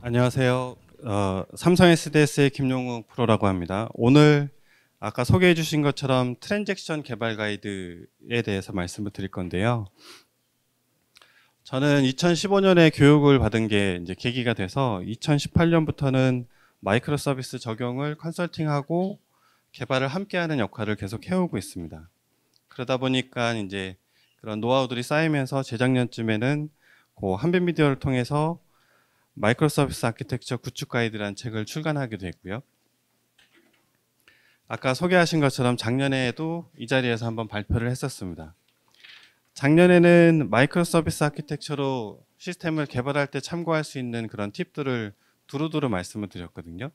안녕하세요. 삼성 SDS의 김용욱 프로라고 합니다. 오늘 아까 소개해 주신 것처럼 트랜잭션 개발 가이드에 대해서 말씀을 드릴 건데요. 저는 2015년에 교육을 받은 게 이제 계기가 돼서 2018년부터는 마이크로 서비스 적용을 컨설팅하고 개발을 함께하는 역할을 계속 해오고 있습니다. 그러다 보니까 이제 그런 노하우들이 쌓이면서 재작년쯤에는 그 한빛미디어를 통해서 마이크로 서비스 아키텍처 구축 가이드라는 책을 출간하기도 했고요. 아까 소개하신 것처럼 작년에도 이 자리에서 한번 발표를 했었습니다. 작년에는 마이크로 서비스 아키텍처로 시스템을 개발할 때 참고할 수 있는 그런 팁들을 두루두루 말씀을 드렸거든요.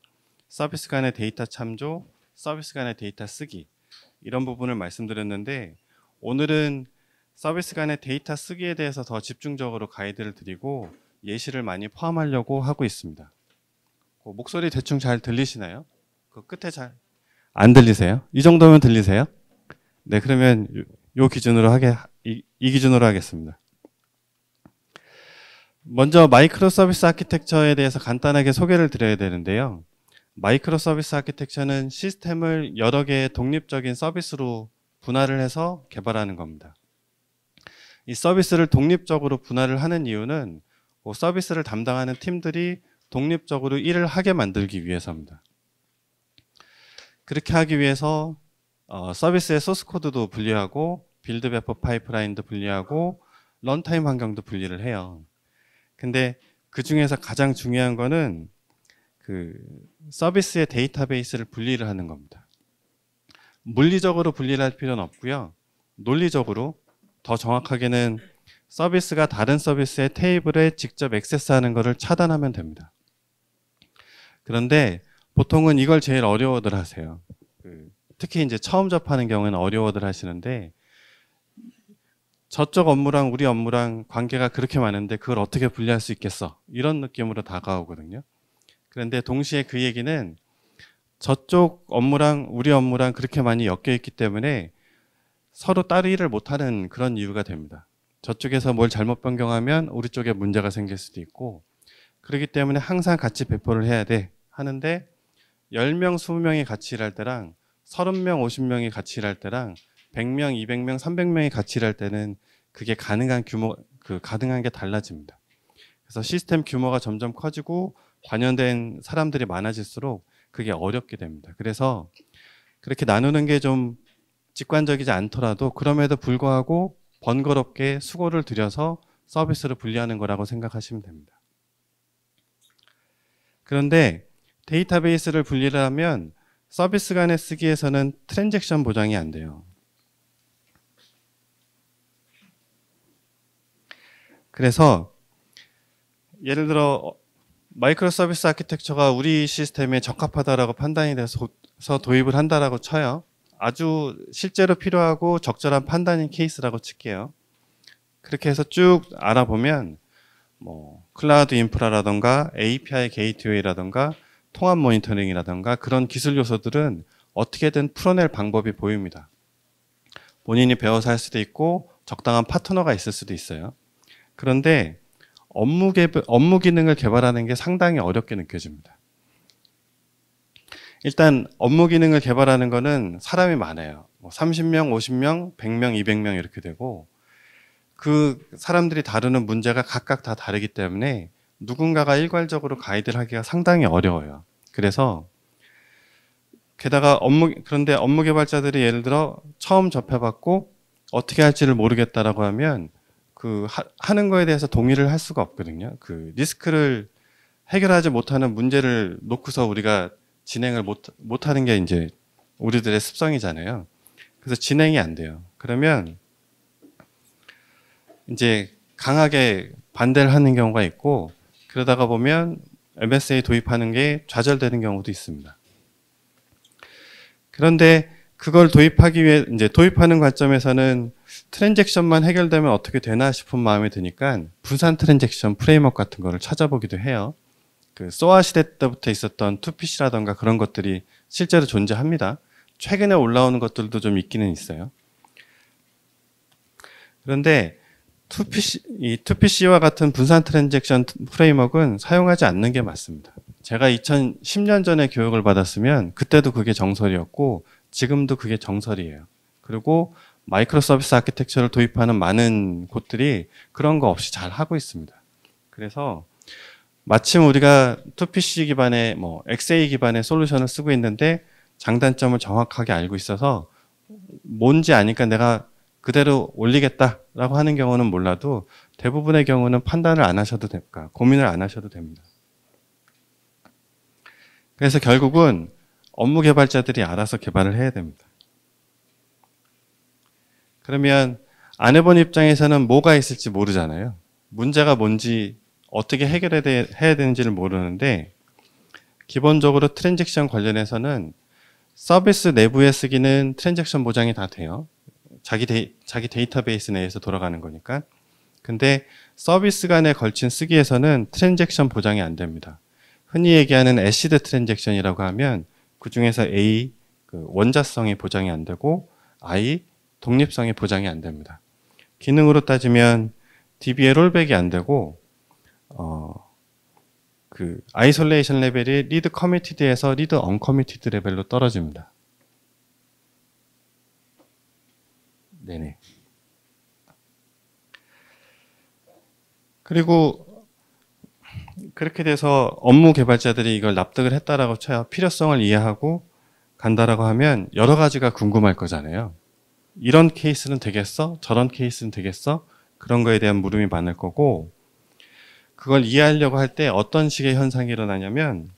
서비스 간의 데이터 참조, 서비스 간의 데이터 쓰기 이런 부분을 말씀드렸는데 오늘은 서비스 간의 데이터 쓰기에 대해서 더 집중적으로 가이드를 드리고 예시를 많이 포함하려고 하고 있습니다. 목소리 대충 잘 들리시나요? 그 끝에 잘 안 들리세요? 이 정도면 들리세요? 네, 그러면 요 기준으로 이 기준으로 하겠습니다. 먼저 마이크로 서비스 아키텍처에 대해서 간단하게 소개를 드려야 되는데요. 마이크로 서비스 아키텍처는 시스템을 여러 개의 독립적인 서비스로 분할을 해서 개발하는 겁니다. 이 서비스를 독립적으로 분할을 하는 이유는 서비스를 담당하는 팀들이 독립적으로 일을 하게 만들기 위해서입니다. 그렇게 하기 위해서 서비스의 소스 코드도 분리하고 빌드 배포 파이프라인도 분리하고 런타임 환경도 분리를 해요. 근데 그 중에서 가장 중요한 거는 그 서비스의 데이터베이스를 분리를 하는 겁니다. 물리적으로 분리를 할 필요는 없고요. 논리적으로 더 정확하게는 서비스가 다른 서비스의 테이블에 직접 액세스하는 것을 차단하면 됩니다. 그런데 보통은 이걸 제일 어려워들 하세요. 특히 이제 처음 접하는 경우에는 어려워들 하시는데 저쪽 업무랑 우리 업무랑 관계가 그렇게 많은데 그걸 어떻게 분리할 수 있겠어? 이런 느낌으로 다가오거든요. 그런데 동시에 그 얘기는 저쪽 업무랑 우리 업무랑 그렇게 많이 엮여 있기 때문에 서로 따로 일을 못하는 그런 이유가 됩니다. 저쪽에서 뭘 잘못 변경하면 우리 쪽에 문제가 생길 수도 있고 그렇기 때문에 항상 같이 배포를 해야 돼 하는데 10명, 20명이 같이 일할 때랑 30명, 50명이 같이 일할 때랑 100명, 200명, 300명이 같이 일할 때는 그게 가능한 게 달라집니다. 그래서 시스템 규모가 점점 커지고 관여된 사람들이 많아질수록 그게 어렵게 됩니다. 그래서 그렇게 나누는 게 좀 직관적이지 않더라도 그럼에도 불구하고 번거롭게 수고를 들여서 서비스를 분리하는 거라고 생각하시면 됩니다. 그런데 데이터베이스를 분리를 하면 서비스 간에 쓰기에서는 트랜잭션 보장이 안 돼요. 그래서 예를 들어 마이크로 서비스 아키텍처가 우리 시스템에 적합하다라고 판단이 돼서 도입을 한다라고 쳐요. 아주 실제로 필요하고 적절한 판단인 케이스라고 칠게요. 그렇게 해서 쭉 알아보면 클라우드 인프라라던가 API 게이트웨이라던가 통합 모니터링이라던가 그런 기술 요소들은 어떻게든 풀어낼 방법이 보입니다. 본인이 배워서 할 수도 있고 적당한 파트너가 있을 수도 있어요. 그런데 업무 기능을 개발하는 게 상당히 어렵게 느껴집니다. 일단 업무 기능을 개발하는 거는 사람이 많아요. 30명, 50명, 100명, 200명 이렇게 되고 그 사람들이 다루는 문제가 각각 다 다르기 때문에 누군가가 일괄적으로 가이드를 하기가 상당히 어려워요. 그래서 게다가 그런데 업무 개발자들이 예를 들어 처음 접해봤고 어떻게 할지를 모르겠다라고 하면 하는 거에 대해서 동의를 할 수가 없거든요. 리스크를 해결하지 못하는 문제를 놓고서 우리가 진행을 못하는 게 이제 우리들의 습성이잖아요. 그래서 진행이 안 돼요. 그러면 이제 강하게 반대를 하는 경우가 있고 그러다가 보면 MSA 도입하는 게 좌절되는 경우도 있습니다. 그런데 그걸 도입하기 위해 이제 도입하는 관점에서는 트랜잭션만 해결되면 어떻게 되나 싶은 마음이 드니까 분산 트랜잭션 프레임워크 같은 거를 찾아보기도 해요. 소아 시대 때부터 있었던 2PC라던가 그런 것들이 실제로 존재합니다. 최근에 올라오는 것들도 좀 있기는 있어요. 그런데 이 2PC와 같은 분산 트랜잭션 프레임워크는 사용하지 않는 게 맞습니다. 제가 2010년 전에 교육을 받았으면 그때도 그게 정설이었고 지금도 그게 정설이에요. 그리고 마이크로 서비스 아키텍처를 도입하는 많은 곳들이 그런 거 없이 잘 하고 있습니다. 그래서 마침 우리가 2PC 기반의 XA 기반의 솔루션을 쓰고 있는데 장단점을 정확하게 알고 있어서 뭔지 아니까 내가 그대로 올리겠다라고 하는 경우는 몰라도 대부분의 경우는 판단을 안 하셔도 될까, 고민을 안 하셔도 됩니다. 그래서 결국은 업무 개발자들이 알아서 개발을 해야 됩니다. 그러면 안 해본 입장에서는 뭐가 있을지 모르잖아요. 문제가 뭔지 어떻게 해야 되는지를 모르는데 기본적으로 트랜잭션 관련해서는 서비스 내부에 쓰기는 트랜잭션 보장이 다 돼요. 자기 데이터베이스 내에서 돌아가는 거니까. 근데 서비스 간에 걸친 쓰기에서는 트랜잭션 보장이 안 됩니다. 흔히 얘기하는 애시드 트랜잭션이라고 하면 그 중에서 A, 원자성이 보장이 안 되고 I, 독립성이 보장이 안 됩니다. 기능으로 따지면 DB의 롤백이 안 되고 아이솔레이션 레벨이 리드 커미티드에서 리드 언커미티드 레벨로 떨어집니다. 네네. 그리고 그렇게 돼서 업무 개발자들이 이걸 납득을 했다라고 쳐요. 필요성을 이해하고 간다라고 하면 여러 가지가 궁금할 거잖아요. 이런 케이스는 되겠어? 저런 케이스는 되겠어? 그런 거에 대한 물음이 많을 거고 그걸 이해하려고 할 때 어떤 식의 현상이 일어나냐면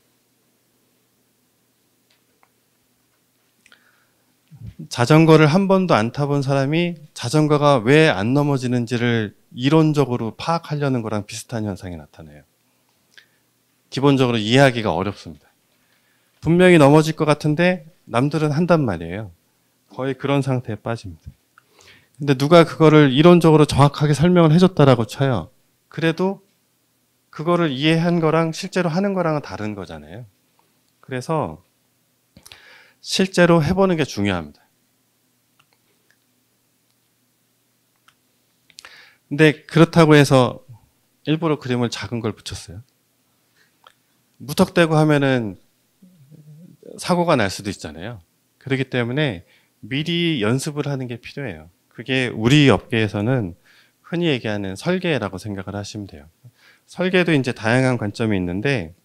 자전거를 한 번도 안 타본 사람이 자전거가 왜 안 넘어지는지를 이론적으로 파악하려는 거랑 비슷한 현상이 나타나요. 기본적으로 이해하기가 어렵습니다. 분명히 넘어질 것 같은데 남들은 한단 말이에요. 거의 그런 상태에 빠집니다. 근데 누가 그거를 이론적으로 정확하게 설명을 해줬다라고 쳐요. 그래도 그거를 이해한 거랑 실제로 하는 거랑은 다른 거잖아요. 그래서 실제로 해보는 게 중요합니다. 근데 그렇다고 해서 일부러 그림을 작은 걸 붙였어요. 무턱대고 하면은 사고가 날 수도 있잖아요. 그렇기 때문에 미리 연습을 하는 게 필요해요. 그게 우리 업계에서는 흔히 얘기하는 설계라고 생각을 하시면 돼요. 설계도 이제 다양한 관점이 있는데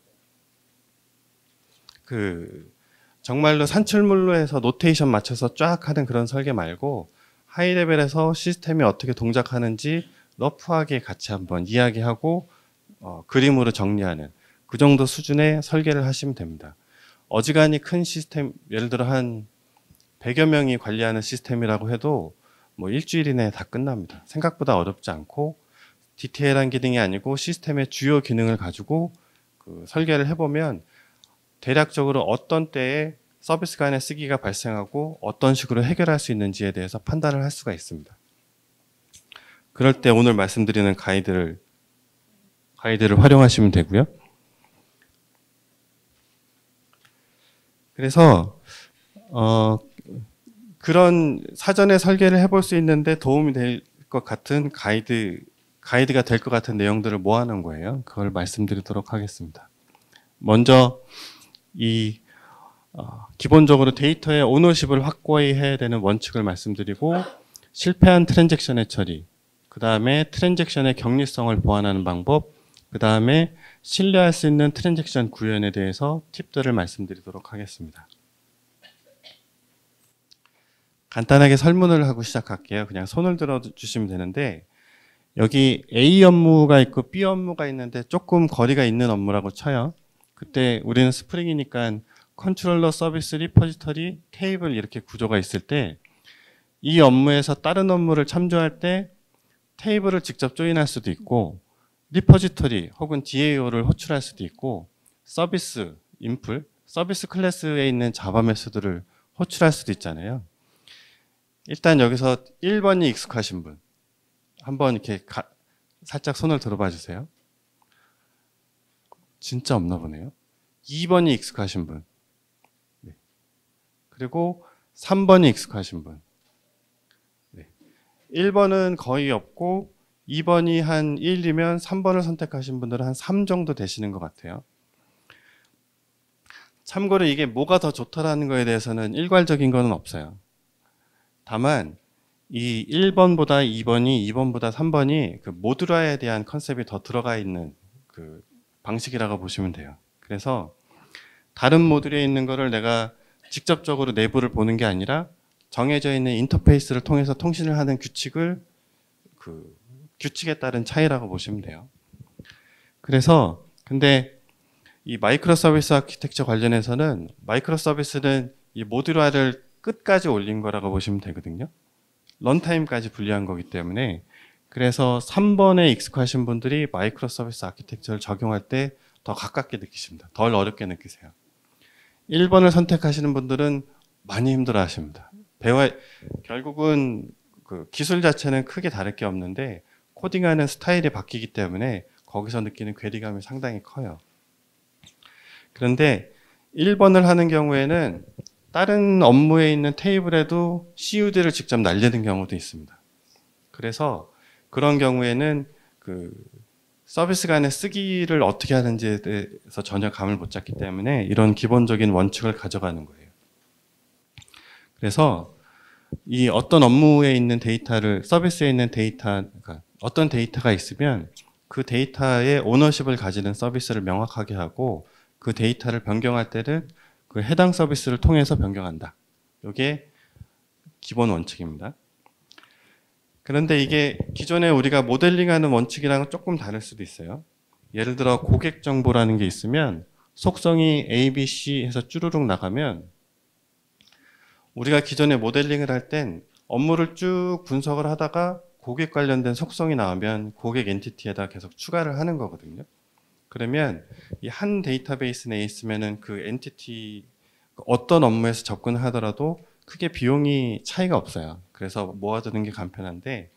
정말로 산출물로 해서 노테이션 맞춰서 쫙 하는 그런 설계 말고 하이 레벨에서 시스템이 어떻게 동작하는지 러프하게 같이 한번 이야기하고 그림으로 정리하는 그 정도 수준의 설계를 하시면 됩니다. 어지간히 큰 시스템, 예를 들어 한 100여 명이 관리하는 시스템이라고 해도 일주일 이내에 다 끝납니다. 생각보다 어렵지 않고 디테일한 기능이 아니고 시스템의 주요 기능을 가지고 설계를 해보면 대략적으로 어떤 때에 서비스 간의 쓰기가 발생하고 어떤 식으로 해결할 수 있는지에 대해서 판단을 할 수가 있습니다. 그럴 때 오늘 말씀드리는 가이드를 활용하시면 되고요. 그래서 그런 사전에 설계를 해볼 수 있는데 도움이 될 것 같은 가이드가 될 것 같은 내용들을 모아놓은 거예요. 그걸 말씀드리도록 하겠습니다. 먼저 기본적으로 데이터의 오너십을 확고히 해야 되는 원칙을 말씀드리고 실패한 트랜잭션의 처리, 그 다음에 트랜잭션의 격리성을 보완하는 방법, 그 다음에 신뢰할 수 있는 트랜잭션 구현에 대해서 팁들을 말씀드리도록 하겠습니다. 간단하게 설문을 하고 시작할게요. 그냥 손을 들어주시면 되는데 여기 A 업무가 있고 B 업무가 있는데 조금 거리가 있는 업무라고 쳐요. 그때 우리는 스프링이니까 컨트롤러, 서비스, 리포지터리, 테이블 이렇게 구조가 있을 때 이 업무에서 다른 업무를 참조할 때 테이블을 직접 조인할 수도 있고 리포지터리 혹은 DAO를 호출할 수도 있고 서비스, 인풀, 서비스 클래스에 있는 자바 메소드를 호출할 수도 있잖아요. 일단 여기서 1번이 익숙하신 분 한번 이렇게 살짝 손을 들어봐 주세요. 진짜 없나 보네요. 2번이 익숙하신 분. 네. 그리고 3번이 익숙하신 분. 네. 1번은 거의 없고 2번이 한 1이면 3번을 선택하신 분들은 한 3 정도 되시는 것 같아요. 참고로 이게 뭐가 더 좋다라는 거에 대해서는 일괄적인 거는 없어요. 다만 이 1번보다 2번이 2번보다 3번이 그 모듈화에 대한 컨셉이 더 들어가 있는 그 방식이라고 보시면 돼요. 그래서 다른 모듈에 있는 거를 내가 직접적으로 내부를 보는 게 아니라 정해져 있는 인터페이스를 통해서 통신을 하는 규칙에 따른 차이라고 보시면 돼요. 그래서 근데 이 마이크로 서비스 아키텍처 관련해서는 마이크로 서비스는 이 모듈화를 끝까지 올린 거라고 보시면 되거든요. 런타임까지 분리한 거기 때문에 그래서 3번에 익숙하신 분들이 마이크로 서비스 아키텍처를 적용할 때 더 가깝게 느끼십니다. 덜 어렵게 느끼세요. 1번을 선택하시는 분들은 많이 힘들어 하십니다. 결국은 그 기술 자체는 크게 다를 게 없는데 코딩하는 스타일이 바뀌기 때문에 거기서 느끼는 괴리감이 상당히 커요. 그런데 1번을 하는 경우에는 다른 업무에 있는 테이블에도 CUD를 직접 날리는 경우도 있습니다. 그래서 그런 경우에는 그 서비스 간의 쓰기를 어떻게 하는지에 대해서 전혀 감을 못 잡기 때문에 이런 기본적인 원칙을 가져가는 거예요. 그래서 이 어떤 업무에 있는 데이터를 서비스에 있는 그러니까 어떤 데이터가 있으면 그 데이터의 오너십을 가지는 서비스를 명확하게 하고 그 데이터를 변경할 때는 그 해당 서비스를 통해서 변경한다. 이게 기본 원칙입니다. 그런데 이게 기존에 우리가 모델링하는 원칙이랑은 조금 다를 수도 있어요. 예를 들어 고객 정보라는 게 있으면 속성이 A, B, C 해서 쭈루룩 나가면 우리가 기존에 모델링을 할 땐 업무를 쭉 분석을 하다가 고객 관련된 속성이 나오면 고객 엔티티에다 계속 추가를 하는 거거든요. 그러면 이 한 데이터베이스 내에 있으면은 그 엔티티 어떤 업무에서 접근을 하더라도 크게 비용이 차이가 없어요. 그래서 모아두는 게 간편한데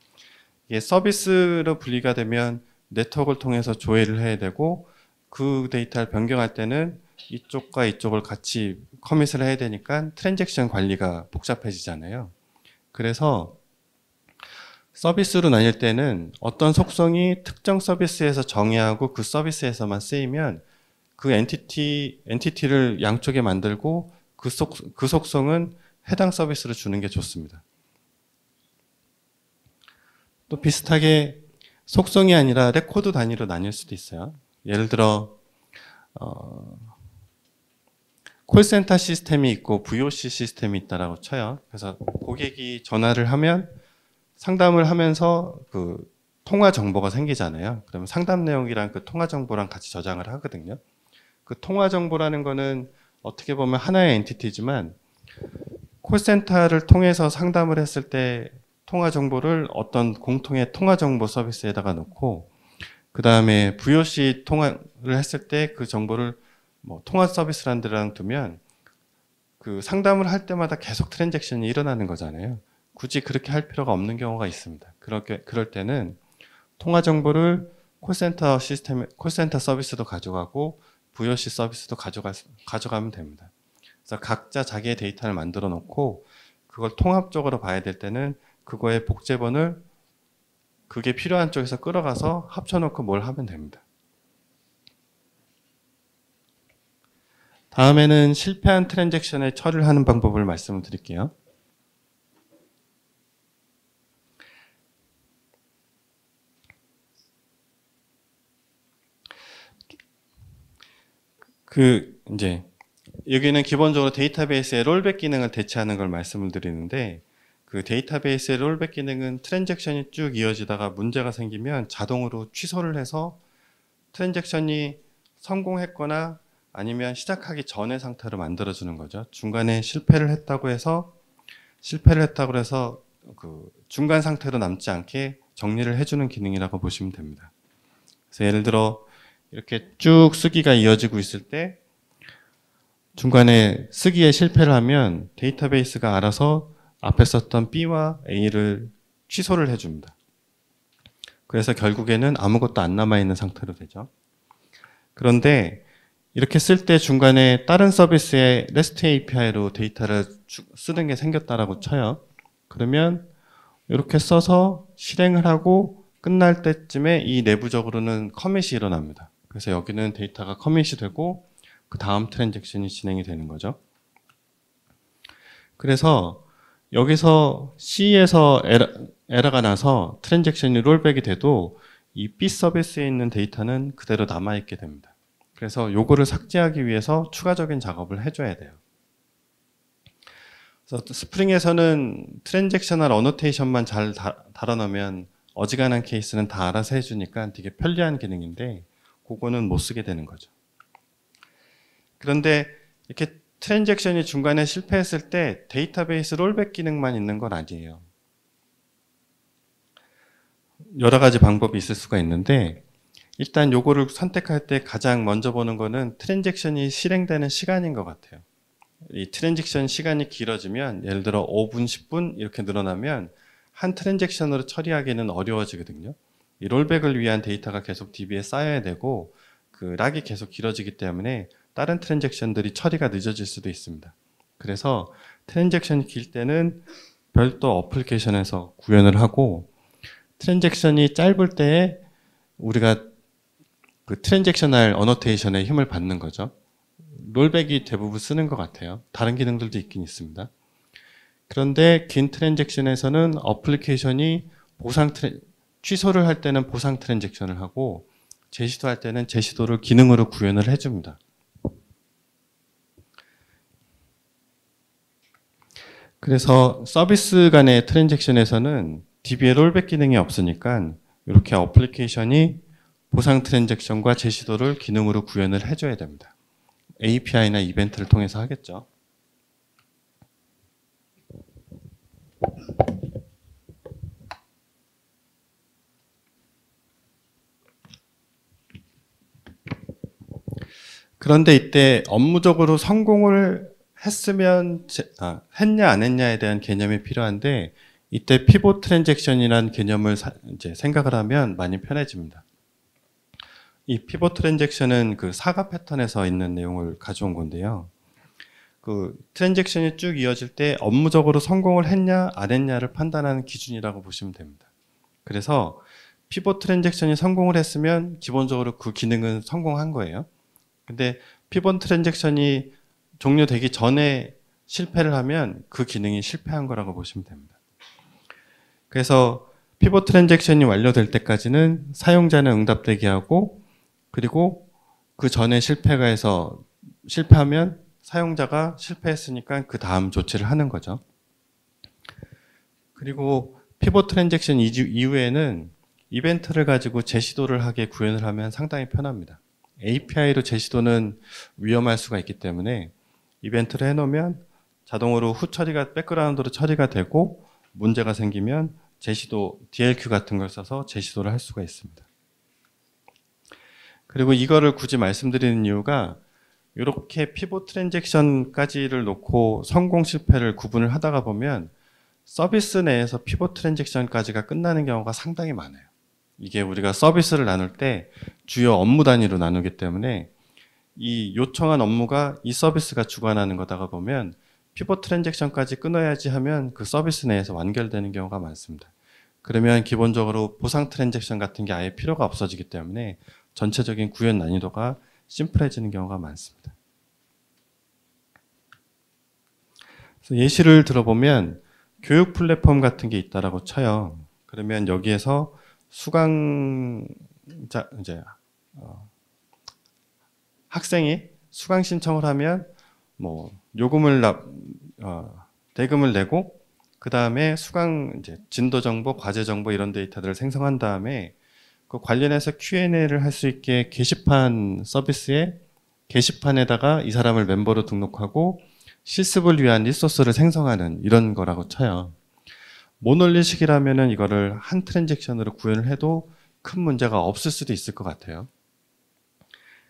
이게 서비스로 분리가 되면 네트워크를 통해서 조회를 해야 되고 그 데이터를 변경할 때는 이쪽과 이쪽을 같이 커밋을 해야 되니까 트랜잭션 관리가 복잡해지잖아요. 그래서 서비스로 나뉠 때는 어떤 속성이 특정 서비스에서 정의하고 그 서비스에서만 쓰이면 그 엔티티를 양쪽에 만들고 그 속성은 해당 서비스로 주는 게 좋습니다. 또 비슷하게 속성이 아니라 레코드 단위로 나뉠 수도 있어요. 예를 들어 콜센터 시스템이 있고 VOC 시스템이 있다라고 쳐요. 그래서 고객이 전화를 하면 상담을 하면서 그 통화 정보가 생기잖아요. 그러면 상담 내용이랑 그 통화 정보랑 같이 저장을 하거든요. 그 통화 정보라는 거는 어떻게 보면 하나의 엔티티지만 콜센터를 통해서 상담을 했을 때 통화 정보를 어떤 공통의 통화 정보 서비스에다가 놓고 그 다음에 VOC 통화를 했을 때 그 정보를 뭐 통화 서비스라는 데랑 두면 그 상담을 할 때마다 계속 트랜잭션이 일어나는 거잖아요. 굳이 그렇게 할 필요가 없는 경우가 있습니다. 그럴 때는 통화 정보를 콜센터 서비스도 가져가고 VOC 서비스도 가져가면 됩니다. 그래서 각자 자기의 데이터를 만들어 놓고 그걸 통합적으로 봐야 될 때는 그거의 복제본을 그게 필요한 쪽에서 끌어가서 합쳐놓고 뭘 하면 됩니다. 다음에는 실패한 트랜잭션의 처리를 하는 방법을 말씀을 드릴게요. 이제 여기는 기본적으로 데이터베이스의 롤백 기능을 대체하는 걸 말씀을 드리는데 그 데이터베이스의 롤백 기능은 트랜잭션이 쭉 이어지다가 문제가 생기면 자동으로 취소를 해서 트랜잭션이 성공했거나 아니면 시작하기 전의 상태로 만들어주는 거죠. 중간에 실패를 했다고 해서 그 중간 상태로 남지 않게 정리를 해주는 기능이라고 보시면 됩니다. 그래서 예를 들어 이렇게 쭉 쓰기가 이어지고 있을 때 중간에 쓰기에 실패를 하면 데이터베이스가 알아서 앞에 썼던 B와 A를 취소를 해줍니다. 그래서 결국에는 아무것도 안 남아있는 상태로 되죠. 그런데 이렇게 쓸 때 중간에 다른 서비스의 REST API로 데이터를 쓰는 게 생겼다라고 쳐요. 그러면 이렇게 써서 실행을 하고 끝날 때쯤에 이 내부적으로는 커밋이 일어납니다. 그래서 여기는 데이터가 커밋이 되고 그 다음 트랜잭션이 진행이 되는 거죠. 그래서 여기서 C에서 에러가 나서 트랜잭션이 롤백이 돼도 이 B 서비스에 있는 데이터는 그대로 남아있게 됩니다. 그래서 요거를 삭제하기 위해서 추가적인 작업을 해줘야 돼요. 그래서 스프링에서는 트랜잭셔널 어노테이션만 잘 달아놓으면 어지간한 케이스는 다 알아서 해주니까 되게 편리한 기능인데 그거는 못 쓰게 되는 거죠. 그런데 이렇게 트랜잭션이 중간에 실패했을 때 데이터베이스 롤백 기능만 있는 건 아니에요. 여러 가지 방법이 있을 수가 있는데 일단 요거를 선택할 때 가장 먼저 보는 거는 트랜잭션이 실행되는 시간인 것 같아요. 이 트랜잭션 시간이 길어지면 예를 들어 5분, 10분 이렇게 늘어나면 한 트랜잭션으로 처리하기는 어려워지거든요. 이 롤백을 위한 데이터가 계속 DB에 쌓여야 되고 그 락이 계속 길어지기 때문에 다른 트랜잭션들이 처리가 늦어질 수도 있습니다. 그래서 트랜잭션이 길 때는 별도 어플리케이션에서 구현을 하고 트랜잭션이 짧을 때에 우리가 그 트랜잭셔널 어노테이션에 힘을 받는 거죠. 롤백이 대부분 쓰는 것 같아요. 다른 기능들도 있긴 있습니다. 그런데 긴 트랜잭션에서는 어플리케이션이 취소를 할 때는 보상 트랜잭션을 하고 재시도할 때는 재시도를 기능으로 구현을 해줍니다. 그래서 서비스 간의 트랜잭션에서는 DB에 롤백 기능이 없으니까 이렇게 어플리케이션이 보상 트랜잭션과 재시도를 기능으로 구현을 해줘야 됩니다. API나 이벤트를 통해서 하겠죠. 그런데 이때 업무적으로 성공을 했으면 했냐 안 했냐에 대한 개념이 필요한데 이때 피봇 트랜잭션이라는 개념을 이제 생각을 하면 많이 편해집니다. 이 피봇 트랜잭션은 그 사과 패턴에서 있는 내용을 가져온 건데요. 그 트랜잭션이 쭉 이어질 때 업무적으로 성공을 했냐 안 했냐를 판단하는 기준이라고 보시면 됩니다. 그래서 피봇 트랜잭션이 성공을 했으면 기본적으로 그 기능은 성공한 거예요. 근데 피봇 트랜잭션이 종료되기 전에 실패를 하면 그 기능이 실패한 거라고 보시면 됩니다. 그래서 피봇 트랜잭션이 완료될 때까지는 사용자는 응답되게 하고 그리고 그 전에 실패하면 사용자가 실패했으니까 그 다음 조치를 하는 거죠. 그리고 피봇 트랜잭션 이후에는 이벤트를 가지고 재시도를 하게 구현을 하면 상당히 편합니다. API로 재시도는 위험할 수가 있기 때문에 이벤트를 해놓으면 자동으로 후 처리가 백그라운드로 처리가 되고 문제가 생기면 재시도 DLQ 같은 걸 써서 재시도를 할 수가 있습니다. 그리고 이거를 굳이 말씀드리는 이유가 이렇게 피봇 트랜잭션까지를 놓고 성공 실패를 구분을 하다가 보면 서비스 내에서 피봇 트랜잭션까지가 끝나는 경우가 상당히 많아요. 이게 우리가 서비스를 나눌 때 주요 업무 단위로 나누기 때문에 이 요청한 업무가 이 서비스가 주관하는 거다가 보면 피봇 트랜잭션까지 끊어야지 하면 그 서비스 내에서 완결되는 경우가 많습니다. 그러면 기본적으로 보상 트랜잭션 같은 게 아예 필요가 없어지기 때문에 전체적인 구현 난이도가 심플해지는 경우가 많습니다. 그래서 예시를 들어보면 교육 플랫폼 같은 게 있다라고 쳐요. 그러면 여기에서 학생이 수강 신청을 하면 뭐 요금을 대금을 내고 그 다음에 수강 진도 정보, 과제 정보 이런 데이터들을 생성한 다음에 그 관련해서 Q&A를 할 수 있게 게시판 서비스에 게시판에다가 이 사람을 멤버로 등록하고 실습을 위한 리소스를 생성하는 이런 거라고 쳐요. 모놀리식이라면은 이거를 한 트랜잭션으로 구현을 해도 큰 문제가 없을 수도 있을 것 같아요.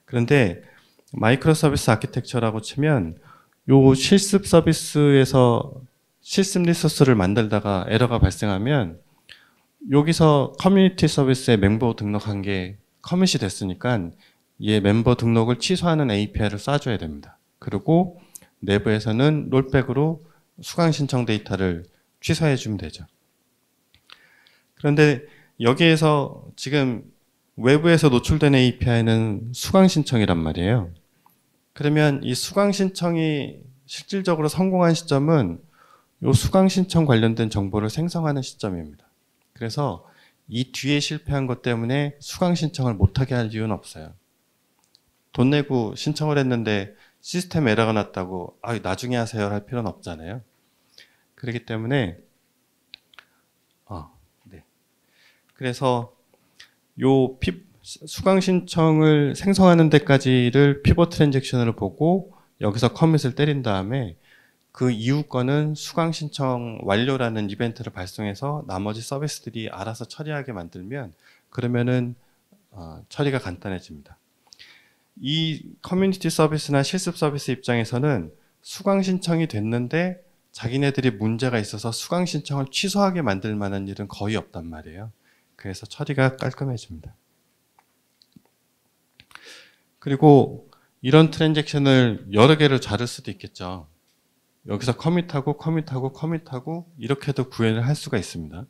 그런데 마이크로 서비스 아키텍처라고 치면 요 실습 서비스에서 실습 리소스를 만들다가 에러가 발생하면 여기서 커뮤니티 서비스에 멤버 등록한 게 커밋이 됐으니까 얘 멤버 등록을 취소하는 API를 쏴줘야 됩니다. 그리고 내부에서는 롤백으로 수강 신청 데이터를 취소해 주면 되죠. 그런데 여기에서 지금 외부에서 노출된 API는 수강 신청이란 말이에요. 그러면 이 수강 신청이 실질적으로 성공한 시점은 이 수강 신청 관련된 정보를 생성하는 시점입니다. 그래서 이 뒤에 실패한 것 때문에 수강 신청을 못하게 할 이유는 없어요. 돈 내고 신청을 했는데 시스템 에러가 났다고 나중에 하세요 할 필요는 없잖아요. 그렇기 때문에 네. 그래서 요 수강 신청을 생성하는 데까지를 피벗 트랜잭션으로 보고 여기서 커밋을 때린 다음에 그 이후 거는 수강 신청 완료라는 이벤트를 발송해서 나머지 서비스들이 알아서 처리하게 만들면 그러면은 처리가 간단해집니다. 이 커뮤니티 서비스나 실습 서비스 입장에서는 수강 신청이 됐는데 자기네들이 문제가 있어서 수강 신청을 취소하게 만들 만한 일은 거의 없단 말이에요. 그래서 처리가 깔끔해집니다. 그리고 이런 트랜잭션을 여러 개를 자를 수도 있겠죠. 여기서 커밋하고 이렇게도 구현을 할 수가 있습니다.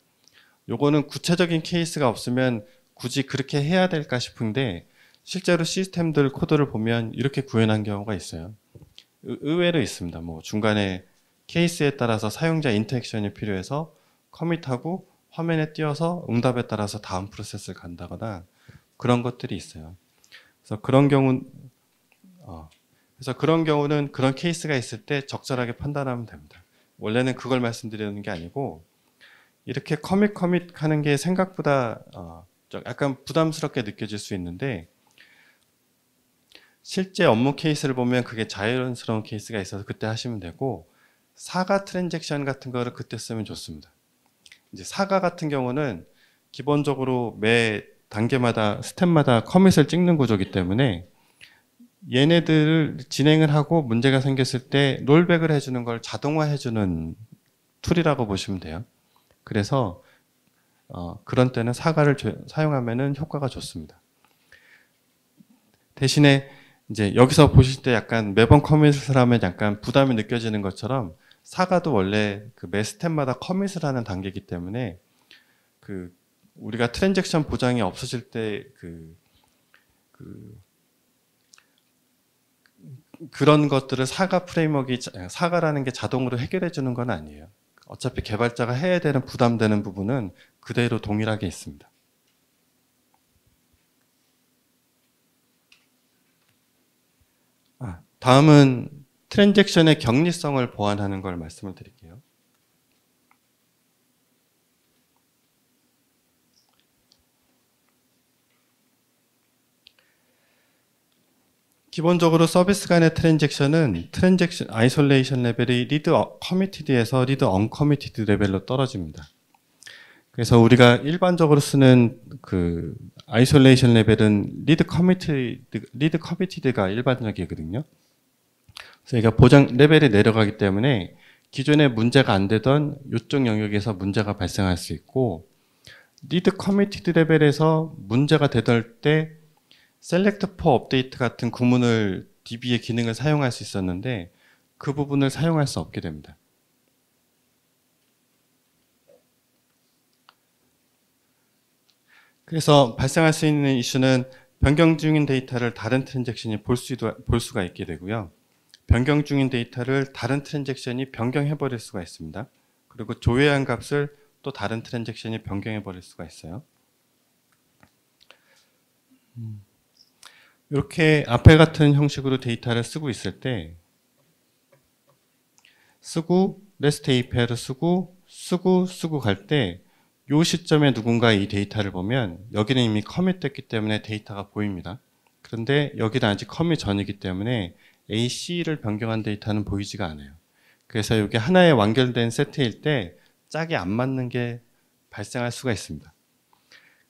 요거는 구체적인 케이스가 없으면 굳이 그렇게 해야 될까 싶은데 실제로 시스템들 코드를 보면 이렇게 구현한 경우가 있어요. 의외로 있습니다. 뭐 중간에 케이스에 따라서 사용자 인터랙션이 필요해서 커밋하고 화면에 띄워서 응답에 따라서 다음 프로세스를 간다거나 그런 것들이 있어요. 그래서 그런 경우는 그런 케이스가 있을 때 적절하게 판단하면 됩니다. 원래는 그걸 말씀드리는 게 아니고 이렇게 커밋 하는 게 생각보다 약간 부담스럽게 느껴질 수 있는데 실제 업무 케이스를 보면 그게 자연스러운 케이스가 있어서 그때 하시면 되고 사가 트랜잭션 같은 거를 그때 쓰면 좋습니다. 이제 사가 같은 경우는 기본적으로 매 단계마다 스텝마다 커밋을 찍는 구조이기 때문에 얘네들을 진행을 하고 문제가 생겼을 때 롤백을 해주는 걸 자동화해주는 툴이라고 보시면 돼요. 그래서 그런 때는 사가를 사용하면은 효과가 좋습니다. 대신에 이제 여기서 보실 때 약간 매번 커밋을 하면 약간 부담이 느껴지는 것처럼 사가도 원래 그 매 스텝마다 커밋을 하는 단계이기 때문에 우리가 트랜잭션 보장이 없어질 때 그런 것들을 사가라는 게 자동으로 해결해 주는 건 아니에요. 어차피 개발자가 해야 되는 부담되는 부분은 그대로 동일하게 있습니다. 다음은 트랜잭션의 격리성을 보완하는 걸 말씀을 드릴게요. 기본적으로 서비스 간의 트랜잭션은 트랜잭션 아이솔레이션 레벨이 리드 커미티드에서 리드 언커미티드 레벨로 떨어집니다. 그래서 우리가 일반적으로 쓰는 그 아이솔레이션 레벨은 리드 커미티드가 일반적이거든요. 그래서 얘가 보장 레벨이 내려가기 때문에 기존에 문제가 안 되던 이쪽 영역에서 문제가 발생할 수 있고 리드 커미티드 레벨에서 문제가 되던 때 select for update 같은 구문을 DB의 기능을 사용할 수 있었는데 그 부분을 사용할 수 없게 됩니다. 그래서 발생할 수 있는 이슈는 변경 중인 데이터를 다른 트랜잭션이 볼 수가 있게 되고요. 변경 중인 데이터를 다른 트랜잭션이 변경해 버릴 수가 있습니다. 그리고 조회한 값을 또 다른 트랜잭션이 변경해 버릴 수가 있어요. 이렇게 앞에 같은 형식으로 데이터를 쓰고 있을 때 REST API를 쓰고 갈 때 이 시점에 누군가 이 데이터를 보면 여기는 이미 커밋 됐기 때문에 데이터가 보입니다. 그런데 여기는 아직 커밋 전이기 때문에 A, C를 변경한 데이터는 보이지가 않아요. 그래서 이게 하나의 완결된 세트일 때 짝이 안 맞는 게 발생할 수가 있습니다.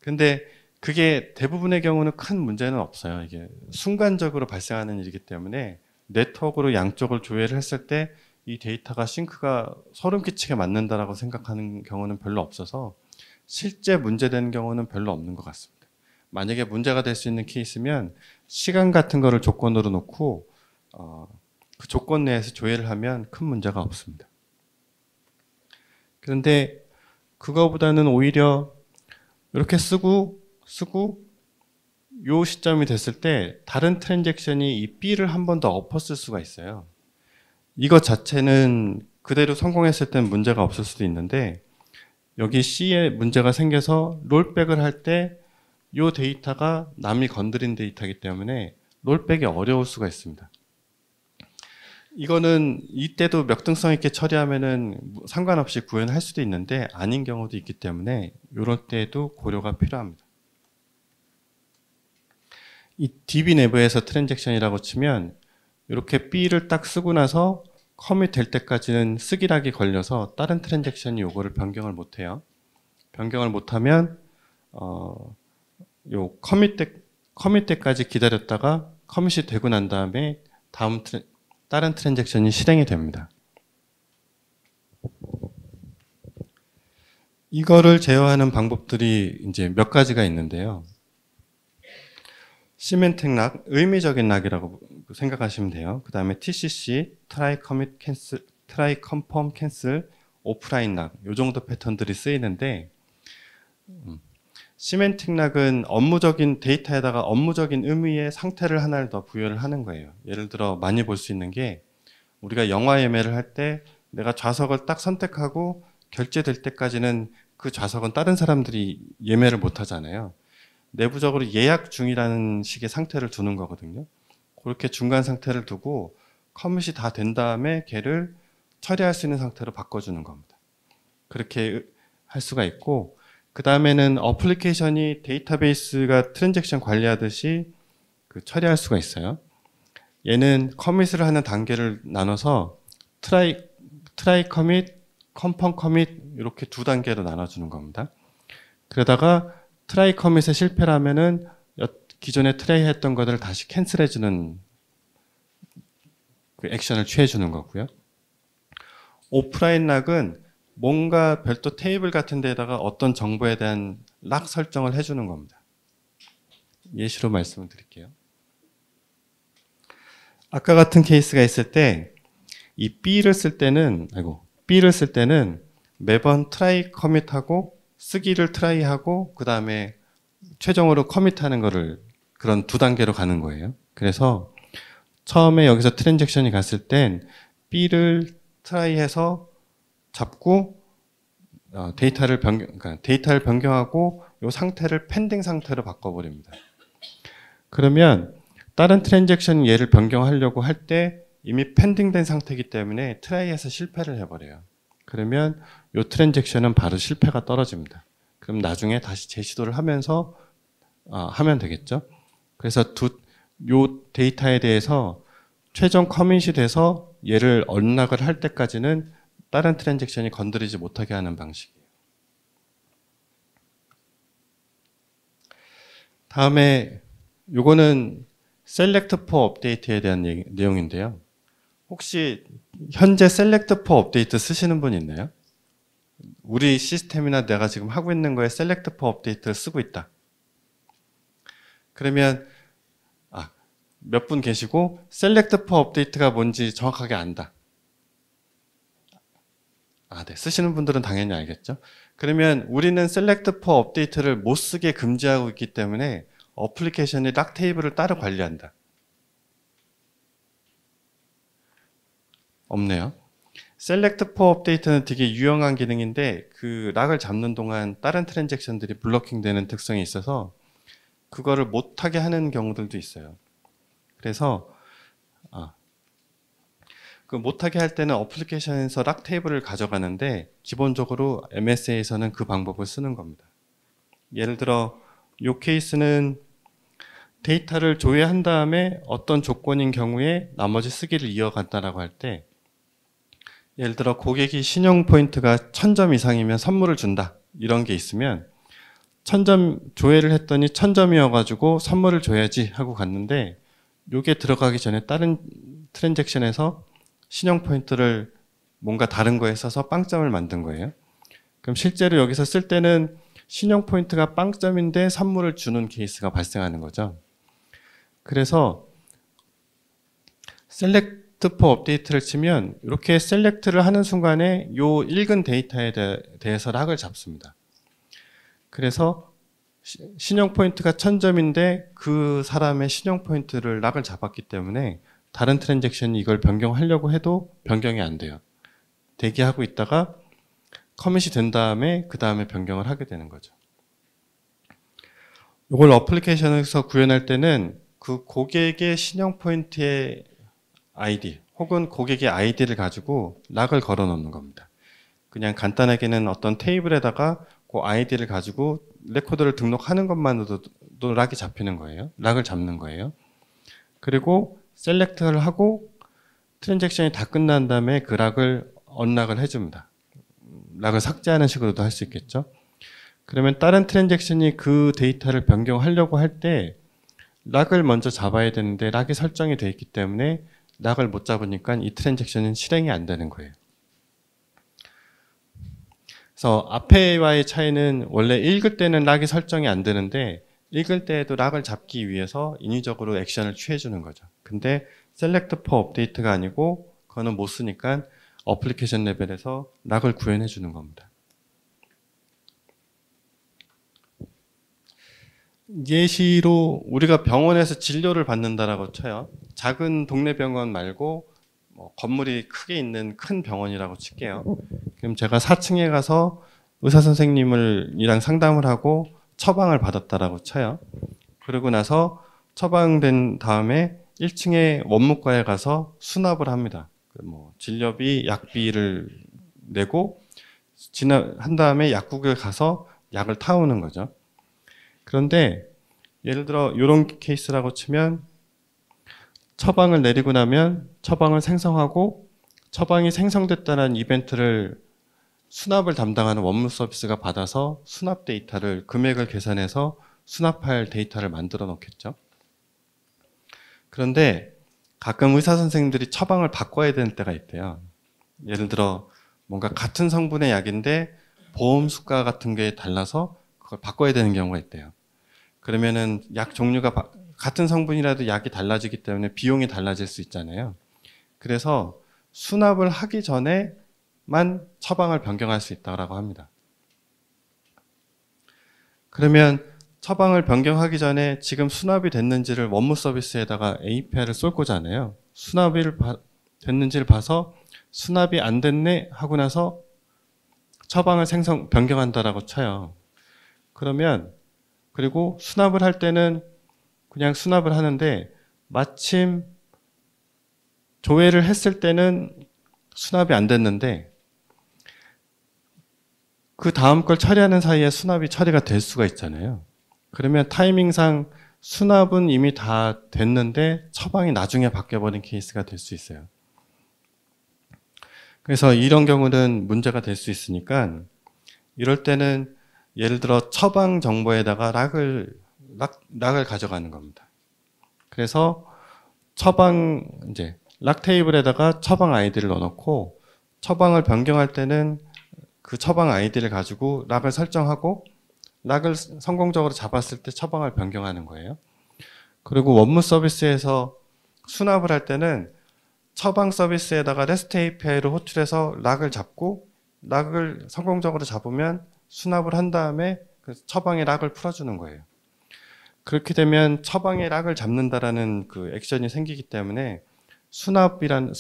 근데 그게 대부분의 경우는 큰 문제는 없어요. 이게 순간적으로 발생하는 일이기 때문에 네트워크로 양쪽을 조회를 했을 때 이 데이터가 싱크가 소름 끼치게 맞는다라고 생각하는 경우는 별로 없어서 실제 문제되는 경우는 별로 없는 것 같습니다. 만약에 문제가 될 수 있는 케이스면 시간 같은 거를 조건으로 놓고 그 조건 내에서 조회를 하면 큰 문제가 없습니다. 그런데 그거보다는 오히려 이렇게 쓰고 요 시점이 됐을 때 다른 트랜잭션이 이 B를 한 번 더 엎었을 수가 있어요. 이것 자체는 그대로 성공했을 땐 문제가 없을 수도 있는데 여기 C에 문제가 생겨서 롤백을 할 때 이 데이터가 남이 건드린 데이터이기 때문에 롤백이 어려울 수가 있습니다. 이거는 이때도 역등성 있게 처리하면은 상관없이 구현할 수도 있는데 아닌 경우도 있기 때문에 이런 때에도 고려가 필요합니다. 이 DB 내부에서 트랜잭션이라고 치면 이렇게 B를 딱 쓰고 나서 커밋 될 때까지는 쓰기락이 걸려서 다른 트랜잭션이 요거를 변경을 못해요. 변경을 못하면 요 커밋 때까지 기다렸다가 커밋이 되고 난 다음에 다른 트랜잭션이 실행이 됩니다. 이거를 제어하는 방법들이 이제 몇 가지가 있는데요. 시멘틱 락, 의미적인 락이라고 생각하시면 돼요. 그 다음에 TCC, 트라이 커밋 캔슬, 트라이 컨펌 캔슬, 오프라인 락, 요 정도 패턴들이 쓰이는데 시멘틱 락은 업무적인 데이터에다가 업무적인 의미의 상태를 하나를 더 부여를 하는 거예요. 예를 들어 많이 볼 수 있는 게 우리가 영화 예매를 할 때 내가 좌석을 딱 선택하고 결제될 때까지는 그 좌석은 다른 사람들이 예매를 못 하잖아요. 내부적으로 예약 중이라는 식의 상태를 두는 거거든요. 그렇게 중간 상태를 두고 커밋이 다 된 다음에 걔를 처리할 수 있는 상태로 바꿔주는 겁니다. 그렇게 할 수가 있고 그 다음에는 어플리케이션이 데이터베이스가 트랜잭션 관리하듯이 처리할 수가 있어요. 얘는 커밋을 하는 단계를 나눠서 트라이 커밋, 컨펌 커밋 이렇게 두 단계로 나눠주는 겁니다. 그러다가 트라이 커밋에 실패를 하면은 기존에 트라이 했던 것들을 다시 캔슬해주는 그 액션을 취해주는 거고요. 오프라인 락은 뭔가 별도 테이블 같은 데다가 어떤 정보에 대한 락 설정을 해주는 겁니다. 예시로 말씀을 드릴게요. 아까 같은 케이스가 있을 때 이 B를 쓸 때는 매번 트라이 커밋하고 쓰기를 트라이하고 그 다음에 최종으로 커밋하는 거를 그런 두 단계로 가는 거예요. 그래서 처음에 여기서 트랜잭션이 갔을 땐 B를 트라이해서 잡고 데이터를 변경하고 이 상태를 펜딩 상태로 바꿔버립니다. 그러면 다른 트랜잭션 얘를 변경하려고 할 때 이미 펜딩된 상태이기 때문에 트라이해서 실패를 해버려요. 그러면 이 트랜잭션은 바로 실패가 떨어집니다. 그럼 나중에 다시 재시도를 하면서 하면 되겠죠. 그래서 요 데이터에 대해서 최종 커밋이 돼서 얘를 언락을 할 때까지는 다른 트랜잭션이 건드리지 못하게 하는 방식이에요. 다음에 요거는 select for update에 대한 내용인데요. 혹시 현재 select for update 쓰시는 분 있나요? 우리 시스템이나 내가 지금 하고 있는 거에 select for update를 쓰고 있다. 그러면 몇 분 계시고 select for update가 뭔지 정확하게 안다. 네. 쓰시는 분들은 당연히 알겠죠. 그러면 우리는 select for update를 못 쓰게 금지하고 있기 때문에 어플리케이션이 락 테이블을 따로 관리한다. 없네요. select for update는 되게 유용한 기능인데 그 락을 잡는 동안 다른 트랜잭션들이 블로킹 되는 특성이 있어서 그거를 못하게 하는 경우들도 있어요. 그래서 그 못하게 할 때는 어플리케이션에서 락 테이블을 가져가는데 기본적으로 MSA에서는 그 방법을 쓰는 겁니다. 예를 들어 이 케이스는 데이터를 조회한 다음에 어떤 조건인 경우에 나머지 쓰기를 이어간다라고 할 때 예를 들어 고객이 신용 포인트가 1000점 이상이면 선물을 준다 이런 게 있으면 1000점 조회를 했더니 1000점이어가지고 선물을 줘야지 하고 갔는데 요게 들어가기 전에 다른 트랜잭션에서 신용 포인트를 뭔가 다른 거에 써서 빵점을 만든 거예요. 그럼 실제로 여기서 쓸 때는 신용 포인트가 빵점인데 선물을 주는 케이스가 발생하는 거죠. 그래서 select for update를 치면 이렇게 select를 하는 순간에 요 읽은 데이터에 대해서 락을 잡습니다. 그래서 신용 포인트가 1000점인데 그 사람의 신용 포인트를 락을 잡았기 때문에 다른 트랜잭션이 이걸 변경하려고 해도 변경이 안 돼요. 대기하고 있다가 커밋이 된 다음에 그 다음에 변경을 하게 되는 거죠. 이걸 어플리케이션에서 구현할 때는 그 고객의 신용 포인트의 아이디 혹은 고객의 아이디를 가지고 락을 걸어 놓는 겁니다. 그냥 간단하게는 어떤 테이블에다가 그 아이디를 가지고 레코드를 등록하는 것만으로도 락이 잡히는 거예요. 락을 잡는 거예요. 그리고 셀렉트를 하고 트랜잭션이 다 끝난 다음에 그 락을 언락을 해줍니다. 락을 삭제하는 식으로도 할 수 있겠죠. 그러면 다른 트랜잭션이 그 데이터를 변경하려고 할 때 락을 먼저 잡아야 되는데 락이 설정이 되어 있기 때문에 락을 못 잡으니까 이 트랜잭션은 실행이 안 되는 거예요. 그래서 앞에와의 차이는 원래 읽을 때는 락이 설정이 안 되는데 읽을 때에도 락을 잡기 위해서 인위적으로 액션을 취해주는 거죠. 근데 select for update가 아니고 그거는 못 쓰니까 어플리케이션 레벨에서 락을 구현해 주는 겁니다. 예시로 우리가 병원에서 진료를 받는다라고 쳐요. 작은 동네 병원 말고 건물이 크게 있는 큰 병원이라고 칠게요. 그럼 제가 4층에 가서 의사 선생님이랑 상담을 하고 처방을 받았다라고 쳐요. 그러고 나서 처방된 다음에 1층에 원무과에 가서 수납을 합니다. 진료비, 약비를 내고 한 다음에 약국에 가서 약을 타오는 거죠. 그런데 예를 들어 이런 케이스라고 치면 처방을 내리고 나면 처방을 생성하고 처방이 생성됐다는 이벤트를 수납을 담당하는 원무 서비스가 받아서 수납 데이터를 금액을 계산해서 수납할 데이터를 만들어 놓겠죠. 그런데 가끔 의사 선생님들이 처방을 바꿔야 되는 때가 있대요. 예를 들어 뭔가 같은 성분의 약인데 보험 수가 같은 게 달라서 그걸 바꿔야 되는 경우가 있대요. 그러면은 약 종류가 같은 성분이라도 약이 달라지기 때문에 비용이 달라질 수 있잖아요. 그래서 수납을 하기 전에만 처방을 변경할 수 있다고 합니다. 그러면 처방을 변경하기 전에 지금 수납이 됐는지를 원무 서비스에다가 API를 쏠 거잖아요. 수납이 됐는지를 봐서 수납이 안 됐네 하고 나서 처방을 변경한다라고 쳐요. 그러면 그리고 수납을 할 때는 그냥 수납을 하는데 마침 조회를 했을 때는 수납이 안 됐는데 그 다음 걸 처리하는 사이에 수납이 처리가 될 수가 있잖아요. 그러면 타이밍상 수납은 이미 다 됐는데 처방이 나중에 바뀌어버린 케이스가 될 수 있어요. 그래서 이런 경우는 문제가 될 수 있으니까 이럴 때는 예를 들어 처방 정보에다가 락을 가져가는 겁니다. 그래서 락 테이블에다가 처방 아이디를 넣어놓고 처방을 변경할 때는 그 처방 아이디를 가지고 락을 설정하고 락을 성공적으로 잡았을 때 처방을 변경하는 거예요. 그리고 원무 서비스에서 수납을 할 때는 처방 서비스에다가 REST API를 호출해서 락을 잡고 락을 성공적으로 잡으면 수납을 한 다음에 그 처방의 락을 풀어주는 거예요. 그렇게 되면 처방의 락을 잡는다라는 그 액션이 생기기 때문에 수납이랑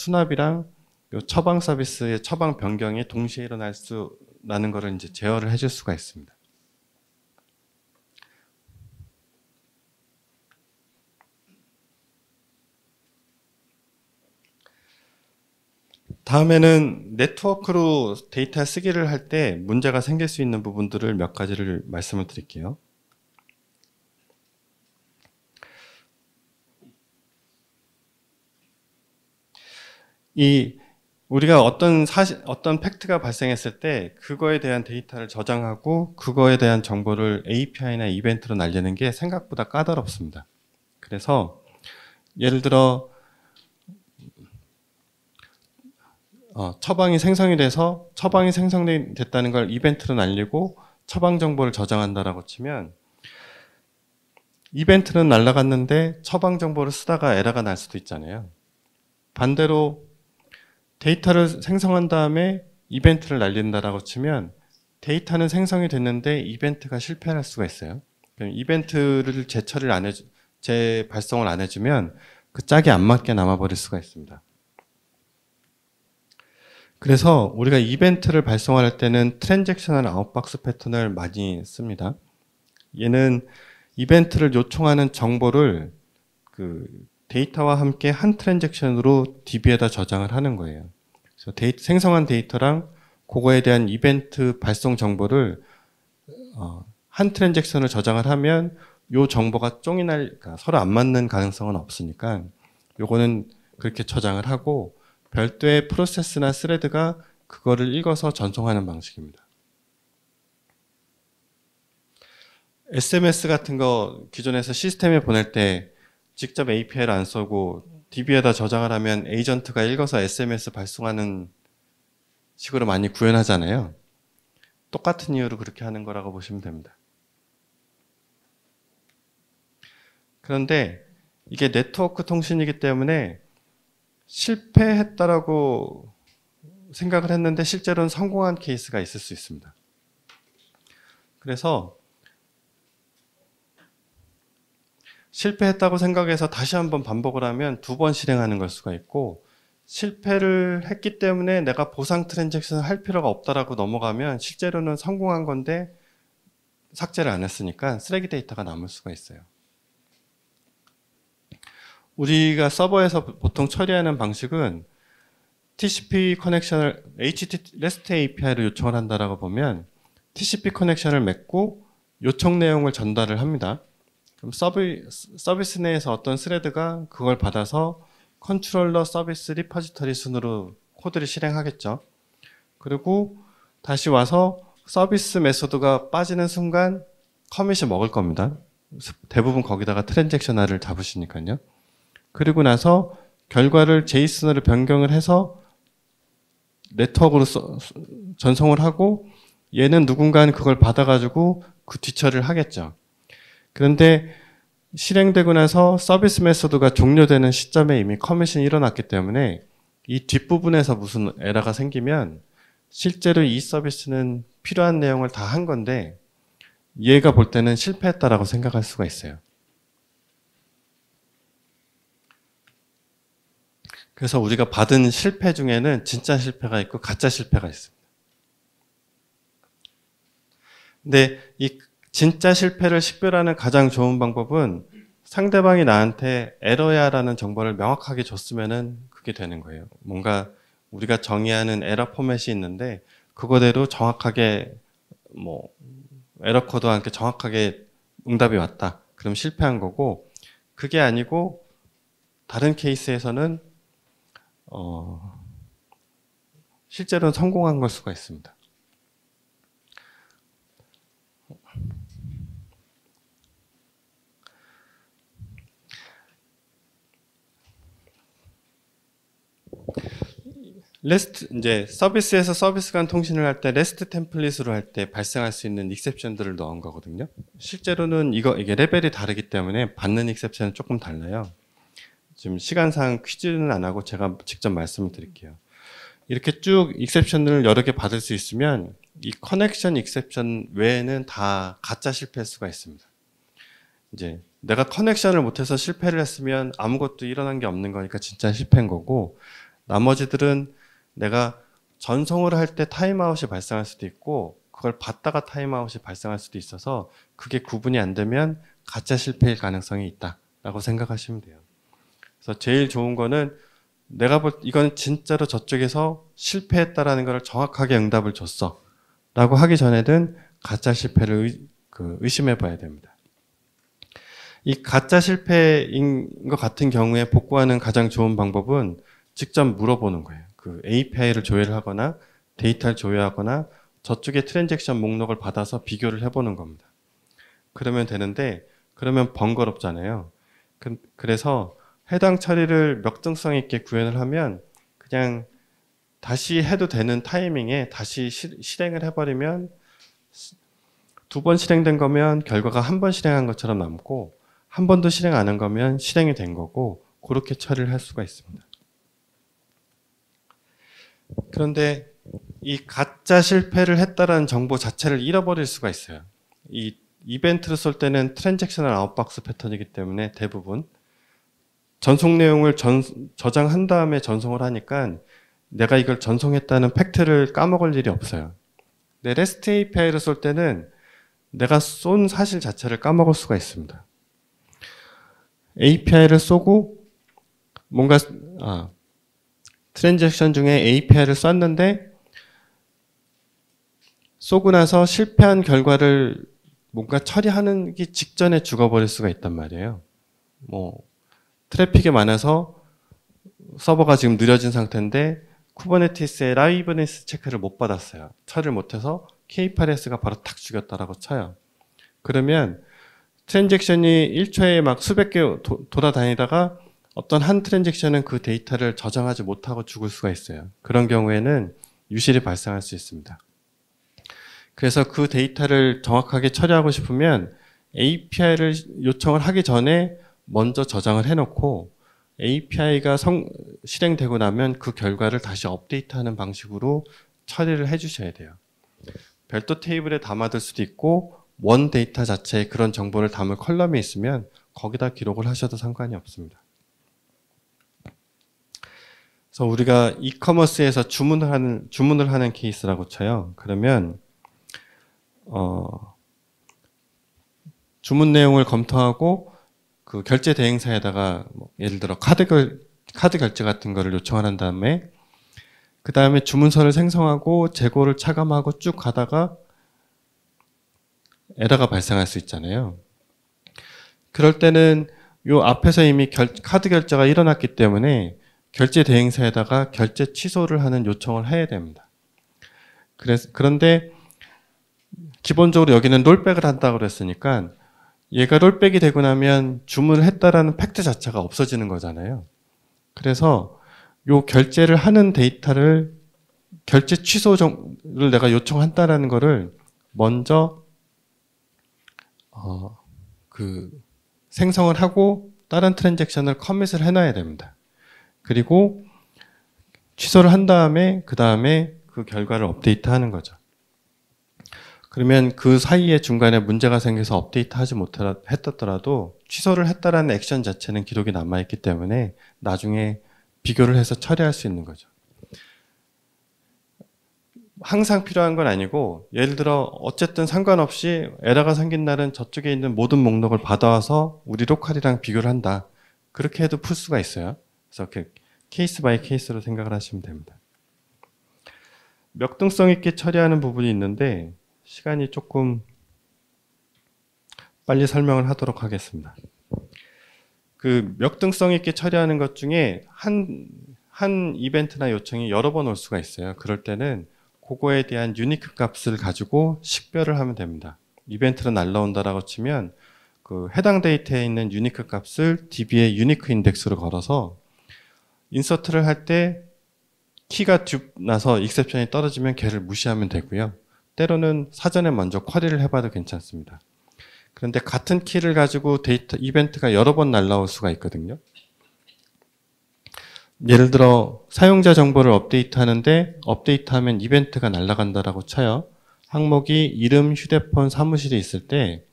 요 처방 서비스의 처방 변경이 동시에 일어나는 거를 이제 제어를 해줄 수가 있습니다. 다음에는 네트워크로 데이터 쓰기를 할 때 문제가 생길 수 있는 부분들을 몇 가지를 말씀을 드릴게요. 우리가 어떤 팩트가 발생했을 때 그거에 대한 데이터를 저장하고 그거에 대한 정보를 API나 이벤트로 날리는 게 생각보다 까다롭습니다. 그래서 예를 들어 처방이 생성이 돼서 처방이 생성됐다는 걸 이벤트로 날리고 처방 정보를 저장한다라고 치면 이벤트는 날아갔는데 처방 정보를 쓰다가 에러가 날 수도 있잖아요. 반대로 데이터를 생성한 다음에 이벤트를 날린다라고 치면 데이터는 생성이 됐는데 이벤트가 실패할 수가 있어요. 그럼 이벤트를 재발송을 안 해주면 그 짝이 안 맞게 남아버릴 수가 있습니다. 그래서 우리가 이벤트를 발송할 때는 트랜잭셔널 아웃박스 패턴을 많이 씁니다. 얘는 이벤트를 요청하는 정보를 그 데이터와 함께 한 트랜잭션으로 DB에다 저장을 하는 거예요. 그래서 생성한 데이터랑 그거에 대한 이벤트 발송 정보를 한 트랜잭션을 저장을 하면 요 정보가 그러니까 서로 안 맞는 가능성은 없으니까 요거는 그렇게 저장을 하고 별도의 프로세스나 스레드가 그거를 읽어서 전송하는 방식입니다. SMS 같은 거 기존에서 시스템에 보낼 때 직접 API를 안 쓰고 DB에다 저장을 하면 에이전트가 읽어서 SMS 발송하는 식으로 많이 구현하잖아요. 똑같은 이유로 그렇게 하는 거라고 보시면 됩니다. 그런데 이게 네트워크 통신이기 때문에 실패했다라고 생각을 했는데 실제로는 성공한 케이스가 있을 수 있습니다. 그래서 실패했다고 생각해서 다시 한번 반복을 하면 2번 실행하는 걸 수가 있고, 실패를 했기 때문에 내가 보상 트랜잭션을 할 필요가 없다라고 넘어가면 실제로는 성공한 건데 삭제를 안 했으니까 쓰레기 데이터가 남을 수가 있어요. 우리가 서버에서 보통 처리하는 방식은 TCP 커넥션을 REST API로 요청을 한다라고 보면 TCP 커넥션을 맺고 요청 내용을 전달을 합니다. 그럼 서비스 내에서 어떤 스레드가 그걸 받아서 컨트롤러 서비스 리퍼지터리 순으로 코드를 실행하겠죠. 그리고 다시 와서 서비스 메소드가 빠지는 순간 커밋이 먹을 겁니다. 대부분 거기다가 트랜잭셔널을 잡으시니까요. 그리고 나서 결과를 제이슨으로 변경을 해서 네트워크로 전송을 하고 얘는 누군가는 그걸 받아가지고 그 뒤처리를 하겠죠. 그런데 실행되고 나서 서비스 메소드가 종료되는 시점에 이미 커밋이 일어났기 때문에 이 뒷부분에서 무슨 에러가 생기면 실제로 이 서비스는 필요한 내용을 다 한 건데 얘가 볼 때는 실패했다라고 생각할 수가 있어요. 그래서 우리가 받은 실패 중에는 진짜 실패가 있고 가짜 실패가 있습니다. 근데 이 진짜 실패를 식별하는 가장 좋은 방법은 상대방이 나한테 에러야 라는 정보를 명확하게 줬으면은 그게 되는 거예요. 뭔가 우리가 정의하는 에러 포맷이 있는데 그거대로 정확하게 에러 코드와 함께 정확하게 응답이 왔다. 그럼 실패한 거고, 그게 아니고 다른 케이스에서는 실제로는 성공한 걸 수가 있습니다. 이제 서비스에서 서비스 간 통신을 할 때 레스트 템플릿으로 할 때 발생할 수 있는 익셉션들을 넣은 거거든요. 실제로는 이게 레벨이 다르기 때문에 받는 익셉션은 조금 달라요. 지금 시간상 퀴즈는 안 하고 제가 직접 말씀을 드릴게요. 이렇게 쭉 익셉션을 여러 개 받을 수 있으면 이 커넥션 익셉션 외에는 다 가짜 실패할 수가 있습니다. 이제 내가 커넥션을 못해서 실패를 했으면 아무것도 일어난 게 없는 거니까 진짜 실패인 거고, 나머지들은 내가 전송을 할 때 타임아웃이 발생할 수도 있고 그걸 받다가 타임아웃이 발생할 수도 있어서 그게 구분이 안 되면 가짜 실패일 가능성이 있다라고 생각하시면 돼요. 그래서 제일 좋은 거는 내가 이건 진짜로 저쪽에서 실패했다라는 걸 정확하게 응답을 줬어 라고 하기 전에는 가짜 실패를 의심해 봐야 됩니다. 이 가짜 실패인 것 같은 경우에 복구하는 가장 좋은 방법은 직접 물어보는 거예요. 그 API를 조회를 하거나 데이터를 조회하거나 저쪽의 트랜잭션 목록을 받아서 비교를 해보는 겁니다. 그러면 되는데 그러면 번거롭잖아요. 그래서 해당 처리를 명등성 있게 구현을 하면 그냥 다시 해도 되는 타이밍에 다시 실행을 해버리면 2번 실행된 거면 결과가 1번 실행한 것처럼 남고 1번도 실행 안 한 거면 실행이 된 거고 그렇게 처리를 할 수가 있습니다. 그런데 이 가짜 실패를 했다라는 정보 자체를 잃어버릴 수가 있어요. 이 이벤트를 쏠 때는 트랜잭셔널 아웃박스 패턴이기 때문에 대부분 전송 내용을 저장한 다음에 전송을 하니까 내가 이걸 전송했다는 팩트를 까먹을 일이 없어요. 근데 REST API를 쏠 때는 내가 쏜 사실 자체를 까먹을 수가 있습니다. API를 쏘고 뭔가 트랜잭션 중에 API를 쐈는데 쏘고 나서 실패한 결과를 뭔가 처리하는 직전에 죽어버릴 수가 있단 말이에요. 뭐 트래픽이 많아서 서버가 지금 느려진 상태인데 쿠버네티스의 라이브니스 체크를 못 받았어요. 처리를 못해서 K8s가 바로 탁 죽였다라고 쳐요. 그러면 트랜잭션이 1초에 막 수백 개 돌아다니다가 어떤 한 트랜잭션은 그 데이터를 저장하지 못하고 죽을 수가 있어요. 그런 경우에는 유실이 발생할 수 있습니다. 그래서 그 데이터를 정확하게 처리하고 싶으면 API를 요청을 하기 전에 먼저 저장을 해놓고 API가 실행되고 나면 그 결과를 다시 업데이트하는 방식으로 처리를 해주셔야 돼요. 별도 테이블에 담아둘 수도 있고 원 데이터 자체에 그런 정보를 담을 컬럼이 있으면 거기다 기록을 하셔도 상관이 없습니다. 그래서 우리가 이커머스에서 주문을 하는 케이스라고 쳐요. 그러면 주문 내용을 검토하고 그 결제 대행사에다가 뭐 예를 들어 카드 결제 같은 거를 요청한 다음에 그 다음에 주문서를 생성하고 재고를 차감하고 쭉 가다가 에러가 발생할 수 있잖아요. 그럴 때는 요 앞에서 이미 카드 결제가 일어났기 때문에 결제 대행사에다가 결제 취소를 하는 요청을 해야 됩니다. 그런데 기본적으로 여기는 롤백을 한다고 그랬으니까 얘가 롤백이 되고 나면 주문을 했다라는 팩트 자체가 없어지는 거잖아요. 그래서 요 결제를 하는 데이터를 결제 취소를 내가 요청한다라는 거를 먼저 생성을 하고 다른 트랜잭션을 커밋을 해놔야 됩니다. 그리고 취소를 한 다음에 그 다음에 그 결과를 업데이트하는 거죠. 그러면 그 사이에 중간에 문제가 생겨서 업데이트하지 못했더라도 취소를 했다라는 액션 자체는 기록이 남아있기 때문에 나중에 비교를 해서 처리할 수 있는 거죠. 항상 필요한 건 아니고 예를 들어 어쨌든 상관없이 에러가 생긴 날은 저쪽에 있는 모든 목록을 받아와서 우리 로컬이랑 비교를 한다. 그렇게 해도 풀 수가 있어요. 그래서 케이스 바이 케이스로 생각을 하시면 됩니다. 역등성 있게 처리하는 부분이 있는데 시간이 조금 빨리 설명을 하도록 하겠습니다. 그 역등성 있게 처리하는 것 중에 한 이벤트나 요청이 여러 번 올 수가 있어요. 그럴 때는 그거에 대한 유니크 값을 가지고 식별을 하면 됩니다. 이벤트로 날라온다라고 치면 그 해당 데이터에 있는 유니크 값을 DB의 유니크 인덱스로 걸어서 인서트를 할 때 키가 듀 나서 익셉션이 떨어지면 걔를 무시하면 되고요. 때로는 사전에 먼저 쿼리를 해봐도 괜찮습니다. 그런데 같은 키를 가지고 이벤트가 여러 번 날라올 수가 있거든요. 예를 들어 사용자 정보를 업데이트하는데 업데이트하면 이벤트가 날아간다라고 쳐요. 항목이 이름, 휴대폰, 사무실이 있을 때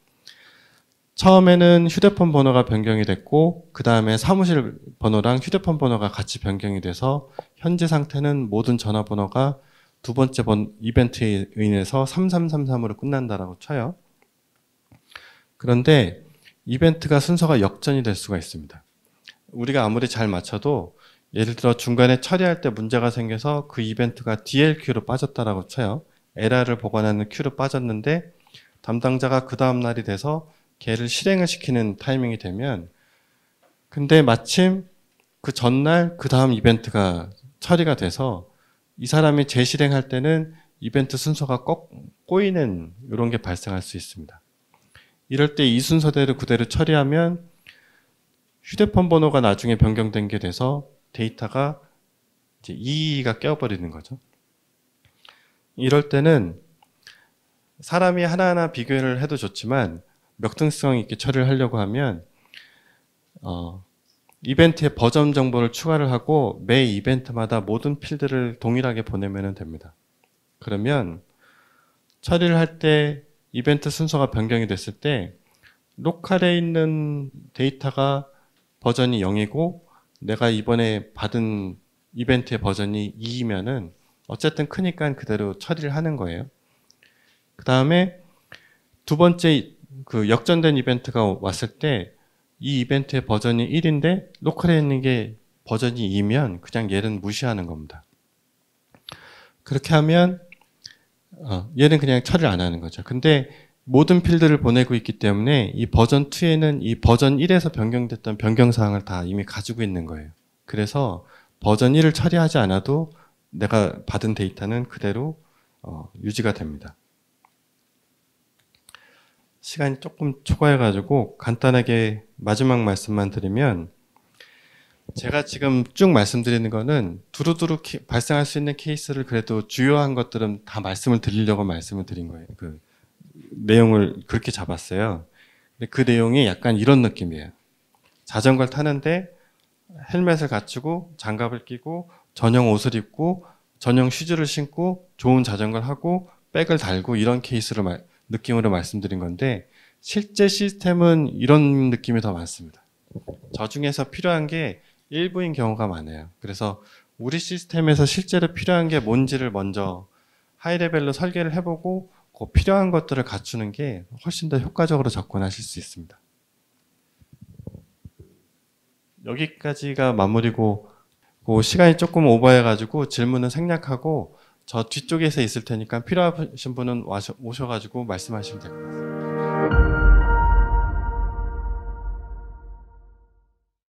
처음에는 휴대폰 번호가 변경이 됐고 그 다음에 사무실 번호랑 휴대폰 번호가 같이 변경이 돼서 현재 상태는 모든 전화번호가 두 번째 이벤트에 의해서 3333으로 끝난다라고 쳐요. 그런데 이벤트가 순서가 역전이 될 수가 있습니다. 우리가 아무리 잘 맞춰도 예를 들어 중간에 처리할 때 문제가 생겨서 그 이벤트가 DLQ로 빠졌다라고 쳐요. 에러를 보관하는 큐로 빠졌는데 담당자가 그 다음 날이 돼서 걔를 실행을 시키는 타이밍이 되면 근데 마침 그 전날 그 다음 이벤트가 처리가 돼서 이 사람이 재실행할 때는 이벤트 순서가 꼬이는 이런 게 발생할 수 있습니다. 이럴 때 이 순서대로 그대로 처리하면 휴대폰 번호가 나중에 변경된 게 돼서 데이터가 이제 이의가 깨어버리는 거죠. 이럴 때는 사람이 하나하나 비교를 해도 좋지만 역등성 있게 처리를 하려고 하면 이벤트에 버전 정보를 추가를 하고 매 이벤트마다 모든 필드를 동일하게 보내면 됩니다. 그러면 처리를 할 때 이벤트 순서가 변경이 됐을 때 로컬에 있는 데이터가 버전이 0이고 내가 이번에 받은 이벤트의 버전이 2이면은 어쨌든 크니까 그대로 처리를 하는 거예요. 그 다음에 두 번째 그 역전된 이벤트가 왔을 때 이 이벤트의 버전이 1인데 로컬에 있는 게 버전이 2면 그냥 얘는 무시하는 겁니다. 그렇게 하면 얘는 그냥 처리를 안 하는 거죠. 근데 모든 필드를 보내고 있기 때문에 이 버전 2에는 이 버전 1에서 변경됐던 변경사항을 다 이미 가지고 있는 거예요. 그래서 버전 1을 처리하지 않아도 내가 받은 데이터는 그대로 유지가 됩니다. 시간이 조금 초과해가지고 간단하게 마지막 말씀만 드리면, 제가 지금 쭉 말씀드리는 거는 두루두루 발생할 수 있는 케이스를 그래도 주요한 것들은 다 말씀을 드리려고 말씀을 드린 거예요. 그 내용을 그렇게 잡았어요. 근데 그 내용이 약간 이런 느낌이에요. 자전거를 타는데 헬멧을 갖추고 장갑을 끼고 전용 옷을 입고 전용 슈즈를 신고 좋은 자전거를 하고 백을 달고 이런 케이스를 느낌으로 말씀드린 건데, 실제 시스템은 이런 느낌이 더 많습니다. 저 중에서 필요한 게 일부인 경우가 많아요. 그래서 우리 시스템에서 실제로 필요한 게 뭔지를 먼저 하이레벨로 설계를 해보고 그 필요한 것들을 갖추는 게 훨씬 더 효과적으로 접근하실 수 있습니다. 여기까지가 마무리고, 시간이 조금 오버해가지고 질문은 생략하고 저 뒤쪽에서 있을 테니까 필요하신 분은 오셔가지고 말씀하시면 될 것 같습니다.